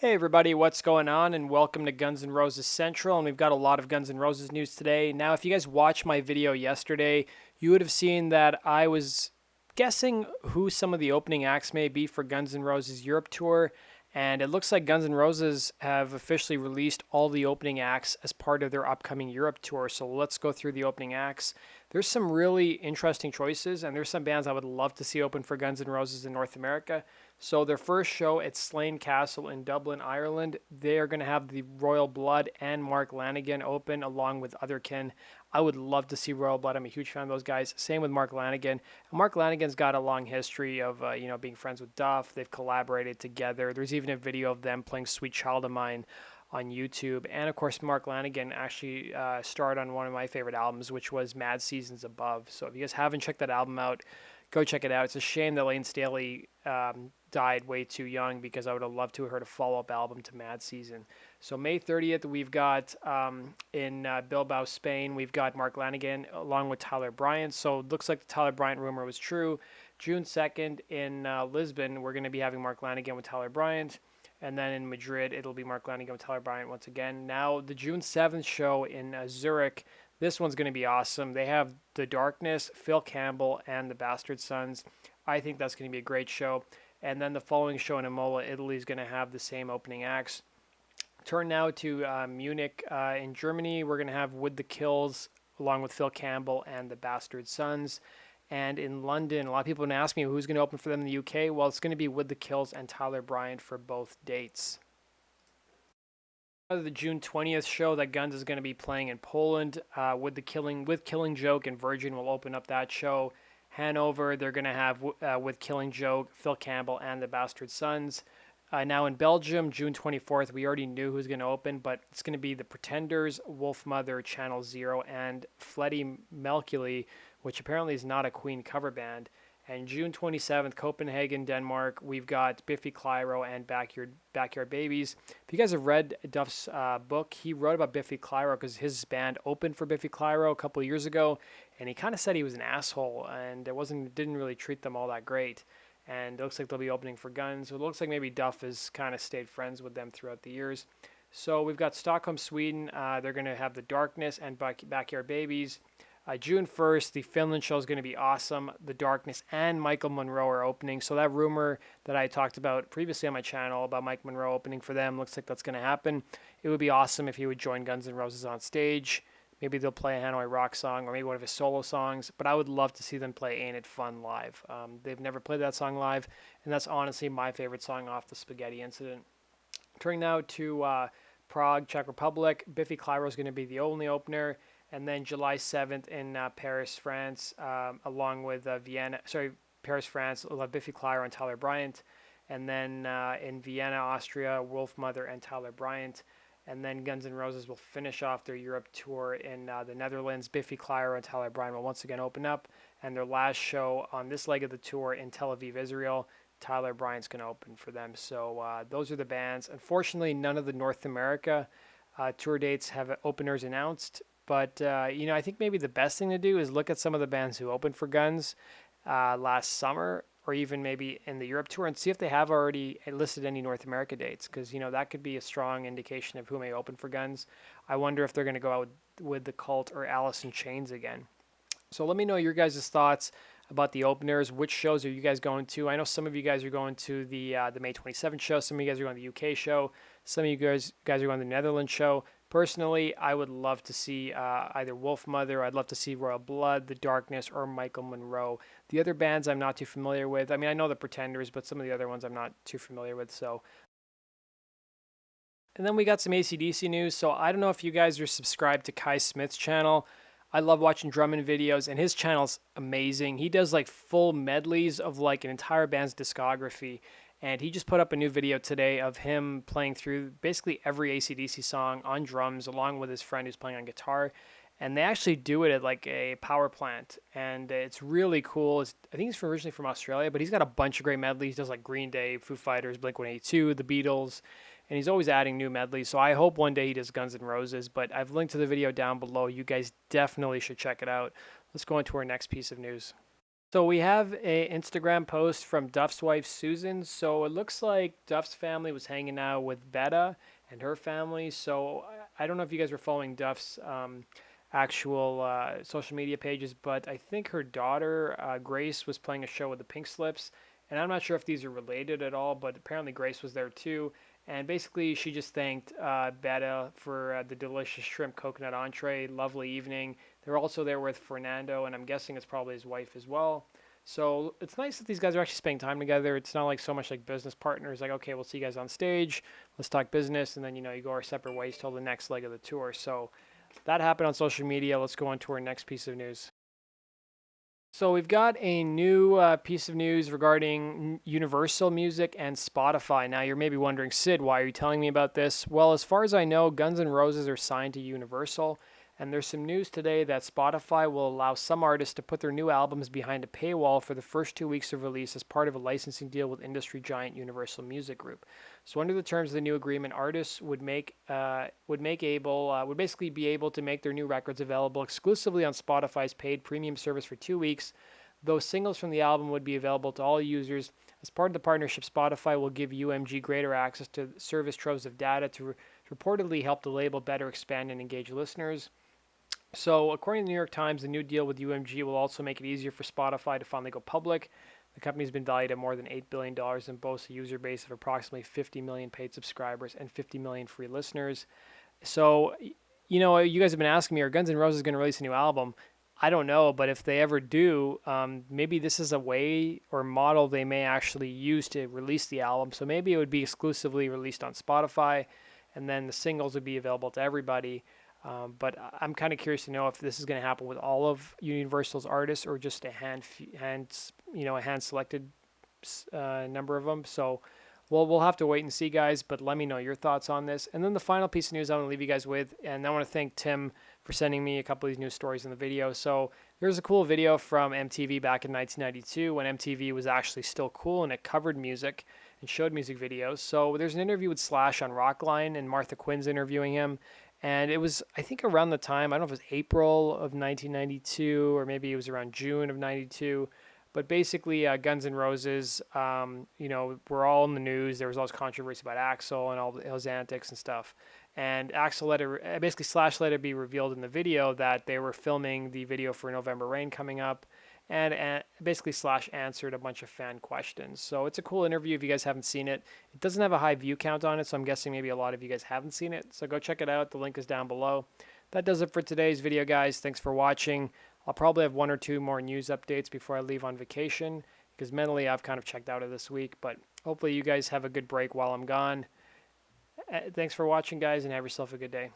Hey everybody, what's going on? And welcome to Guns N' Roses Central. And we've got a lot of Guns N' Roses news today. Now, if you guys watched my video yesterday, you would have seen that I was guessing who some of the opening acts may be for Guns N' Roses Europe Tour. And it looks like Guns N' Roses have officially released all the opening acts as part of their upcoming Europe Tour. So let's go through the opening acts. There's some really interesting choices, and there's some bands I would love to see open for Guns N' Roses in North America. So their first show at Slane Castle in Dublin, Ireland, they are going to have the Royal Blood and Mark Lanegan open along with Otherkin. I would love to see Royal Blood. I'm a huge fan of those guys. Same with Mark Lanegan. Mark Lanegan's got a long history of being friends with Duff. They've collaborated together. There's even a video of them playing Sweet Child of Mine on YouTube. And of course, Mark Lanegan actually starred on one of my favorite albums, which was Mad Seasons Above. So if you guys haven't checked that album out, go check it out. It's a shame that Lane Staley died way too young, because I would have loved to have heard a follow-up album to Mad Season. So May 30th, we've got in Bilbao, Spain, we've got Mark Lanegan along with Tyler Bryant. So it looks like the Tyler Bryant rumor was true. June 2nd in Lisbon, we're going to be having Mark Lanegan with Tyler Bryant. And then in Madrid, it'll be Mark Lanegan with Tyler Bryant once again. Now, the June 7th show in Zurich, this one's going to be awesome. They have The Darkness, Phil Campbell, and the Bastard Sons. I think that's going to be a great show. And then the following show in Imola, Italy, is going to have the same opening acts. Turn now to Munich in Germany. We're going to have With the Kills along with Phil Campbell and the Bastard Sons. And in London, a lot of people have been asking me who's going to open for them in the UK. Well, it's going to be With the Kills and Tyler Bryant for both dates. The June 20th show that Guns is going to be playing in Poland with Killing Joke and Virgin will open up that show. Hanover, they're going to have with Killing Joke, Phil Campbell, and the Bastard Sons. Now in Belgium, June 24th, we already knew who's going to open, but it's going to be the Pretenders, Wolfmother, Channel Zero, and Fleddy Melkily, which apparently is not a Queen cover band. And June 27th, Copenhagen, Denmark, we've got Biffy Clyro and Backyard Babies. If you guys have read Duff's book, he wrote about Biffy Clyro because his band opened for Biffy Clyro a couple of years ago, and he kind of said he was an asshole and didn't really treat them all that great. And it looks like they'll be opening for Guns. So it looks like maybe Duff has kind of stayed friends with them throughout the years. So we've got Stockholm, Sweden. They're going to have The Darkness and Backyard Babies. June 1st, the Finland show is going to be awesome. The Darkness and Michael Monroe are opening. So that rumor that I talked about previously on my channel about Mike Monroe opening for them, looks like that's going to happen. It would be awesome if he would join Guns N' Roses on stage. Maybe they'll play a Hanoi Rock song or maybe one of his solo songs. But I would love to see them play Ain't It Fun live. They've never played that song live, and that's honestly my favorite song off the Spaghetti Incident. Turning now to Prague, Czech Republic. Biffy Clyro is going to be the only opener. And then July 7th in Paris, France, along with Paris, France, we'll have Biffy Clyro and Tyler Bryant. And then in Vienna, Austria, Wolfmother and Tyler Bryant. And then Guns N' Roses will finish off their Europe tour in the Netherlands. Biffy Clyro and Tyler Bryant will once again open up. And their last show on this leg of the tour in Tel Aviv, Israel, Tyler Bryant's going to open for them. So those are the bands. Unfortunately, none of the North America tour dates have openers announced. But, I think maybe the best thing to do is look at some of the bands who opened for Guns last summer, or even maybe in the Europe tour, and see if they have already listed any North America dates, because, that could be a strong indication of who may open for Guns. I wonder if they're going to go out with The Cult or Alice in Chains again. So let me know your guys' thoughts about the openers. Which shows are you guys going to? I know some of you guys are going to the May 27th show. Some of you guys are going to the UK show. Some of you guys are going to the Netherlands show. Personally, I would love to see either Wolfmother, I'd love to see Royal Blood, The Darkness, or Michael Monroe. The other bands I'm not too familiar with. I mean, I know the Pretenders, but some of the other ones I'm not too familiar with. And then we got some AC/DC news. So I don't know if you guys are subscribed to Kai Smith's channel. I love watching drumming videos, and his channel's amazing. He does like full medleys of like an entire band's discography. And he just put up a new video today of him playing through basically every AC/DC song on drums, along with his friend who's playing on guitar. And they actually do it at like a power plant. And it's really cool. I think he's originally from Australia, but he's got a bunch of great medleys. He does like Green Day, Foo Fighters, Blink-182, The Beatles. And he's always adding new medleys. So I hope one day he does Guns N' Roses. But I've linked to the video down below. You guys definitely should check it out. Let's go into our next piece of news. So we have a Instagram post from Duff's wife Susan. So it looks like Duff's family was hanging out with Betta and her family. So I don't know if you guys were following Duff's actual social media pages, but I think her daughter Grace was playing a show with the Pink Slips, and I'm not sure if these are related at all, but apparently Grace was there too. And basically, she just thanked Betta for the delicious shrimp coconut entree. Lovely evening. They're also there with Fernando, and I'm guessing it's probably his wife as well. So it's nice that these guys are actually spending time together. It's not like so much like business partners, like, okay, we'll see you guys on stage, let's talk business, and then, you go our separate ways till the next leg of the tour. So that happened on social media. Let's go on to our next piece of news. So we've got a new piece of news regarding Universal Music and Spotify. Now you're maybe wondering, Sid, why are you telling me about this? Well, as far as I know, Guns N' Roses are signed to Universal, and there's some news today that Spotify will allow some artists to put their new albums behind a paywall for the first 2 weeks of release as part of a licensing deal with industry giant Universal Music Group. So under the terms of the new agreement, artists would basically be able to make their new records available exclusively on Spotify's paid premium service for 2 weeks. Though singles from the album would be available to all users. As part of the partnership, Spotify will give UMG greater access to service troves of data to reportedly help the label better expand and engage listeners. So, according to the New York Times, the new deal with UMG will also make it easier for Spotify to finally go public. The company's been valued at more than $8 billion and boasts a user base of approximately 50 million paid subscribers and 50 million free listeners. So, you guys have been asking me, are Guns N' Roses going to release a new album? I don't know, but if they ever do, maybe this is a way or model they may actually use to release the album. So maybe it would be exclusively released on Spotify, and then the singles would be available to everybody. But I'm kind of curious to know if this is going to happen with all of Universal's artists or just a a hand selected number of them. So we'll have to wait and see, guys. But let me know your thoughts on this. And then the final piece of news I want to leave you guys with, and I want to thank Tim for sending me a couple of these news stories in the video. So there's a cool video from MTV back in 1992 when MTV was actually still cool and it covered music and showed music videos. So there's an interview with Slash on Rockline, and Martha Quinn's interviewing him. And it was, I think, around the time, I don't know if it was April of 1992 or maybe it was around June of 92. But basically, Guns N' Roses, were all in the news. There was all this controversy about Axl and all his antics and stuff. And basically Slash let it be revealed in the video that they were filming the video for November Rain coming up. And basically Slash answered a bunch of fan questions. So it's a cool interview if you guys haven't seen it. It doesn't have a high view count on it, so I'm guessing maybe a lot of you guys haven't seen it. So go check it out. The link is down below. That does it for today's video, guys. Thanks for watching. I'll probably have one or two more news updates before I leave on vacation because mentally I've kind of checked out of this week, but hopefully you guys have a good break while I'm gone. Thanks for watching, guys, and have yourself a good day.